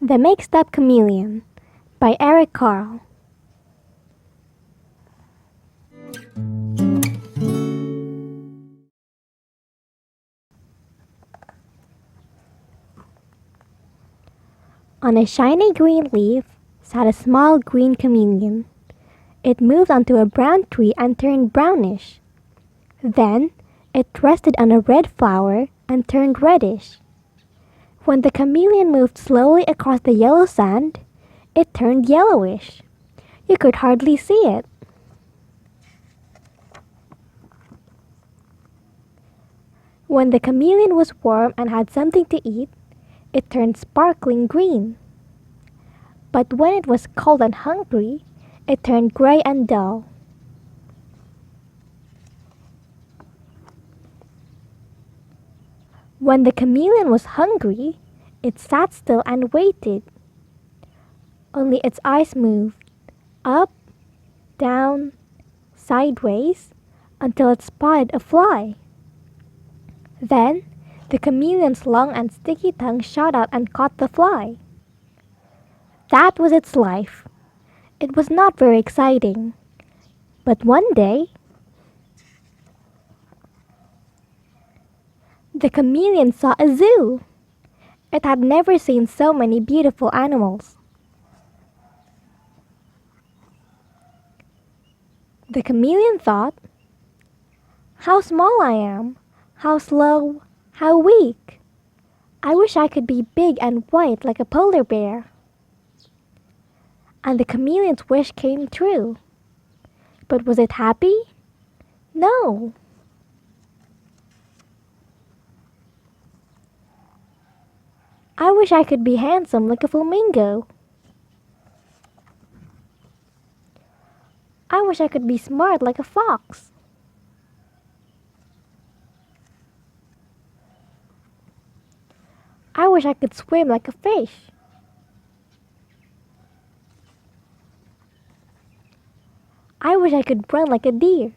The Mixed-Up Chameleon by Carle. On a shiny green leaf sat a small green chameleon. It moved onto a brown tree and turned brownish. Then it rested on a red flower and turned reddish. When the chameleon moved slowly across the yellow sand, it turned yellowish. You could hardly see it. When the chameleon was warm and had something to eat, it turned sparkling green. But when it was cold and hungry, it turned gray and dull. When the chameleon was hungry, it sat still and waited. Only its eyes moved, up, down, sideways, until it spotted a fly. Then the chameleon's long and sticky tongue shot out and caught the fly. That was its life. It was not very exciting. But one day, the chameleon saw a zoo. It had never seen so many beautiful animals. The chameleon thought, "How small I am! How slow! How weak! I wish I could be big and white like a polar bear." And the chameleon's wish came true. But was it happy? No. I wish I could be handsome like a flamingo. I wish I could be smart like a fox. I wish I could swim like a fish. I wish I could run like a deer.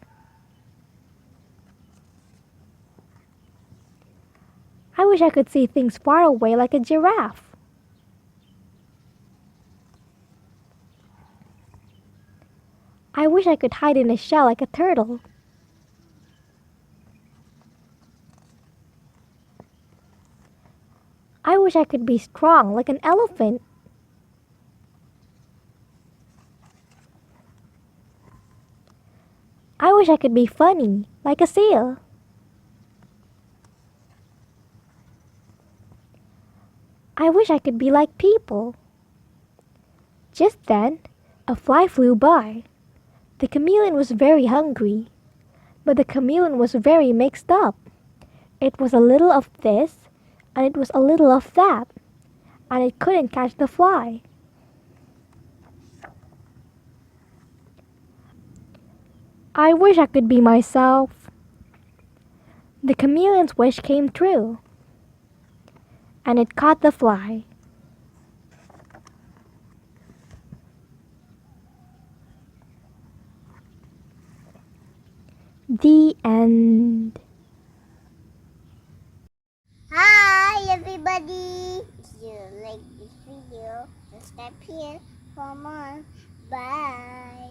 I wish I could see things far away like a giraffe. I wish I could hide in a shell like a turtle. I wish I could be strong like an elephant. I wish I could be funny like a seal. I wish I could be like people. Just then, a fly flew by. The chameleon was very hungry, but the chameleon was very mixed up. It was a little of this, and it was a little of that, and it couldn't catch the fly. I wish I could be myself. The chameleon's wish came true, and it caught the fly. The end. Hi everybody! If you like this video, subscribe here for more. Bye!